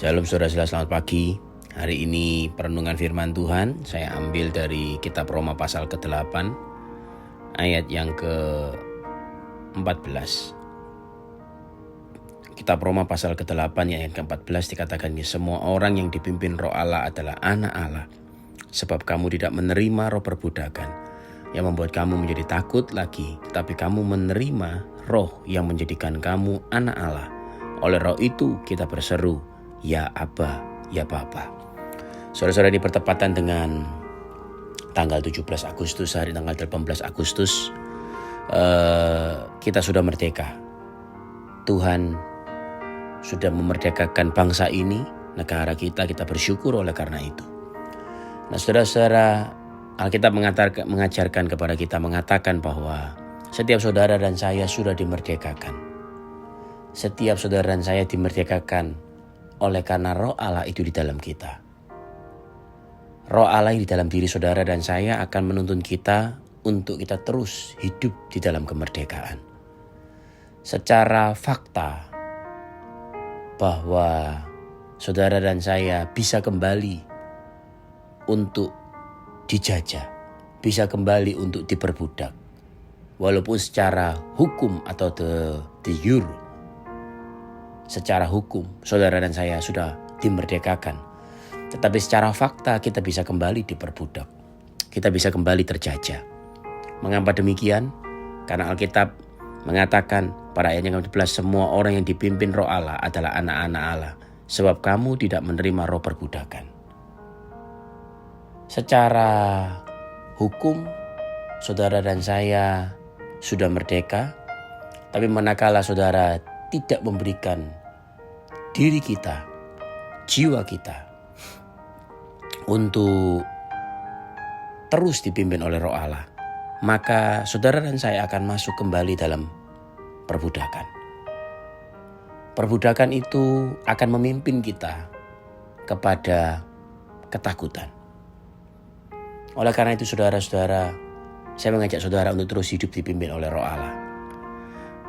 Shalom saudara, selamat pagi. Hari ini perenungan firman Tuhan saya ambil dari kitab Roma pasal ke-8 ayat yang ke-14. Kitab Roma pasal ke-8 ayat ke-14 dikatakan, semua orang yang dipimpin Roh Allah adalah anak Allah. Sebab kamu tidak menerima roh perbudakan yang membuat kamu menjadi takut lagi, tetapi kamu menerima roh yang menjadikan kamu anak Allah. Oleh roh itu kita berseru, ya Abba, ya Bapa. Saudara-saudara, di pertepatan dengan tanggal 17 Agustus, hari tanggal 18 Agustus, kita sudah merdeka. Tuhan sudah memerdekakan bangsa ini, negara kita bersyukur oleh karena itu. Nah saudara-saudara, Alkitab mengajarkan kepada kita, mengatakan bahwa setiap saudara dan saya sudah dimerdekakan. Setiap saudara dan saya dimerdekakan oleh karena roh Allah itu di dalam kita. Roh Allah yang di dalam diri saudara dan saya akan menuntun kita untuk kita terus hidup di dalam kemerdekaan. Secara fakta bahwa saudara dan saya bisa kembali untuk dijajah, bisa kembali untuk diperbudak. Walaupun secara hukum atau de jure, secara hukum saudara dan saya sudah dimerdekakan, tetapi secara fakta kita bisa kembali diperbudak, kita bisa kembali terjajah. Mengapa demikian? Karena Alkitab mengatakan pada ayat yang ke-11, semua orang yang dipimpin Roh Allah adalah anak-anak Allah, sebab kamu tidak menerima roh perbudakan. Secara hukum saudara dan saya sudah merdeka, tapi manakala saudara tidak memberikan diri kita, jiwa kita untuk terus dipimpin oleh Roh Allah, maka saudara dan saya akan masuk kembali dalam perbudakan. Perbudakan itu akan memimpin kita kepada ketakutan. Oleh karena itu saudara-saudara, saya mengajak saudara untuk terus hidup dipimpin oleh Roh Allah.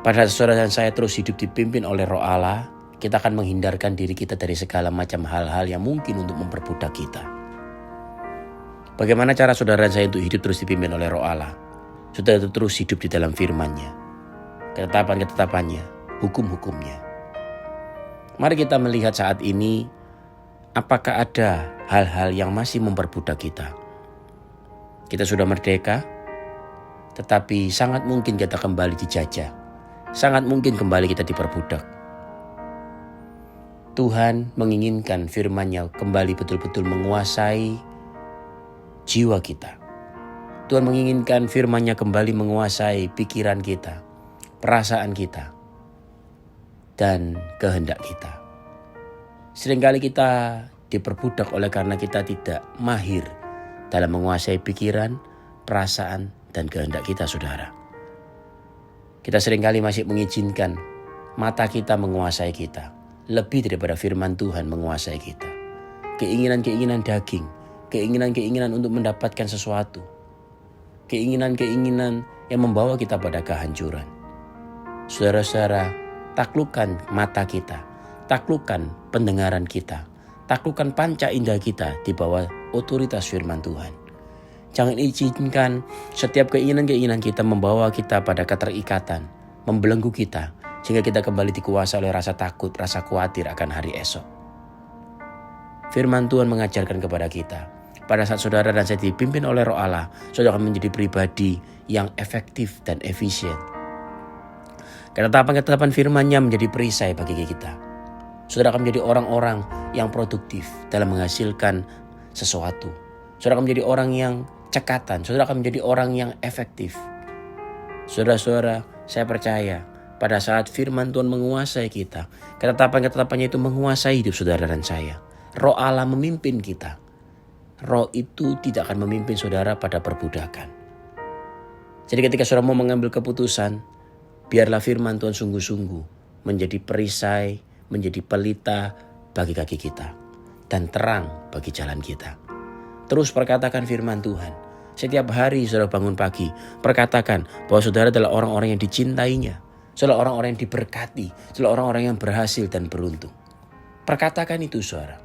Pada saudara dan saya terus hidup dipimpin oleh Roh Allah, kita akan menghindarkan diri kita dari segala macam hal-hal yang mungkin untuk memperbudak kita. Bagaimana cara saudara dan saya untuk hidup terus dipimpin oleh Roh Allah? Saudara terus hidup di dalam firman-Nya, ketetapan-ketetapannya, hukum-hukumnya. Mari kita melihat saat ini, apakah ada hal-hal yang masih memperbudak kita? Kita sudah merdeka, tetapi sangat mungkin kita kembali dijajah. Sangat mungkin kembali kita diperbudak. Tuhan menginginkan firman-Nya kembali betul-betul menguasai jiwa kita. Tuhan menginginkan firman-Nya kembali menguasai pikiran kita, perasaan kita, dan kehendak kita. Seringkali kita diperbudak oleh karena kita tidak mahir dalam menguasai pikiran, perasaan, dan kehendak kita, saudara. Kita seringkali masih mengizinkan mata kita menguasai kita, lebih daripada firman Tuhan menguasai kita. Keinginan-keinginan daging, keinginan-keinginan untuk mendapatkan sesuatu, keinginan-keinginan yang membawa kita pada kehancuran. Saudara-saudara, taklukkan mata kita, taklukkan pendengaran kita, taklukkan panca indera kita di bawah otoritas firman Tuhan. Jangan izinkan setiap keinginan-keinginan kita membawa kita pada keterikatan, membelenggu kita, sehingga kita kembali dikuasai oleh rasa takut, rasa khawatir akan hari esok. Firman Tuhan mengajarkan kepada kita, pada saat saudara dan saya dipimpin oleh Roh Allah, saudara akan menjadi pribadi yang efektif dan efisien. Ketetapan-ketetapan firman-Nya menjadi perisai bagi kita. Saudara akan menjadi orang-orang yang produktif dalam menghasilkan sesuatu. Saudara akan menjadi orang yang cekatan. Saudara akan menjadi orang yang efektif. Saudara-saudara, saya percaya pada saat firman Tuhan menguasai kita, ketetapan-ketetapannya itu menguasai hidup saudara dan saya. Roh Allah memimpin kita. Roh itu tidak akan memimpin saudara pada perbudakan. Jadi ketika saudara mau mengambil keputusan, biarlah firman Tuhan sungguh-sungguh menjadi perisai, menjadi pelita bagi kaki kita, dan terang bagi jalan kita. Terus perkatakan firman Tuhan. Setiap hari saudara bangun pagi, perkatakan bahwa saudara adalah orang-orang yang dicintainya. Saudara orang-orang yang diberkati, saudara orang-orang yang berhasil dan beruntung. Perkatakan itu saudara.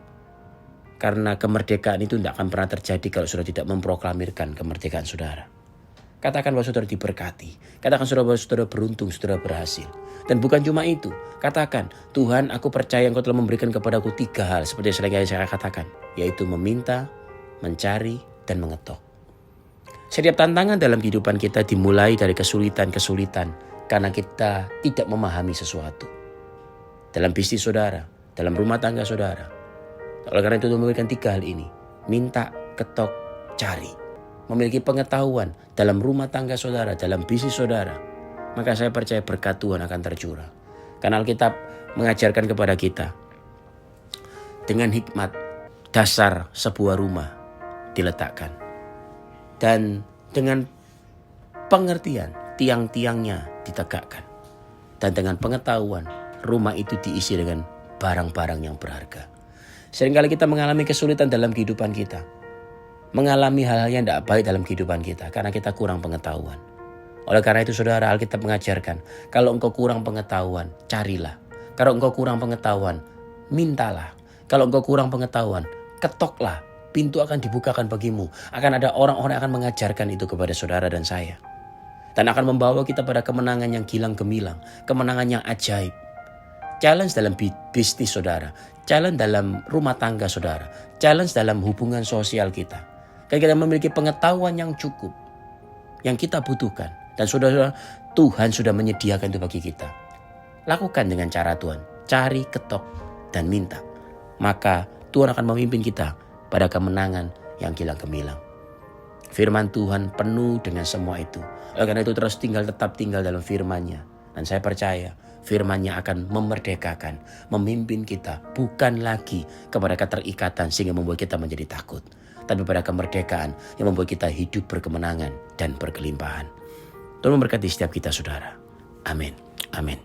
Karena kemerdekaan itu tidak akan pernah terjadi kalau saudara tidak memproklamirkan kemerdekaan saudara. Katakan bahwa saudara diberkati. Katakan saudara bahwa saudara beruntung, saudara berhasil. Dan bukan cuma itu. Katakan, Tuhan aku percaya Engkau telah memberikan kepadaku 3 hal. Seperti yang saya katakan. Yaitu meminta, mencari, dan mengetok. Setiap tantangan dalam kehidupan kita dimulai dari kesulitan-kesulitan. Karena kita tidak memahami sesuatu. Dalam bisnis saudara, dalam rumah tangga saudara. Oleh karena itu Tuhan memberikan 3 hal ini. Minta, ketok, cari. Memiliki pengetahuan dalam rumah tangga saudara, dalam bisnis saudara, maka saya percaya berkat Tuhan akan tercurah. Karena Alkitab mengajarkan kepada kita, dengan hikmat dasar sebuah rumah diletakkan. Dan dengan pengertian tiang-tiangnya ditegakkan. Dan dengan pengetahuan rumah itu diisi dengan barang-barang yang berharga. Seringkali kita mengalami kesulitan dalam kehidupan kita. Mengalami hal-hal yang tidak baik dalam kehidupan kita karena kita kurang pengetahuan. Oleh karena itu saudara, Alkitab mengajarkan, kalau engkau kurang pengetahuan, carilah. Kalau engkau kurang pengetahuan, mintalah. Kalau engkau kurang pengetahuan, ketoklah. Pintu akan dibukakan bagimu. Akan ada orang-orang yang akan mengajarkan itu kepada saudara dan saya. Dan akan membawa kita pada kemenangan yang gilang gemilang, kemenangan yang ajaib. Challenge dalam bisnis saudara, challenge dalam rumah tangga saudara, challenge dalam hubungan sosial kita. Karena kita memiliki pengetahuan yang cukup, yang kita butuhkan. Dan saudara, Tuhan sudah menyediakan itu bagi kita. Lakukan dengan cara Tuhan. Cari, ketok, dan minta. Maka Tuhan akan memimpin kita pada kemenangan yang gilang gemilang. Firman Tuhan penuh dengan semua itu. Oleh karena itu tetap tinggal dalam firman-Nya. Dan saya percaya firman-Nya akan memerdekakan, memimpin kita. Bukan lagi kepada keterikatan sehingga membuat kita menjadi takut. Tapi pada kemerdekaan yang membuat kita hidup berkemenangan dan berkelimpahan. Tuhan memberkati setiap kita saudara. Amin. Amin.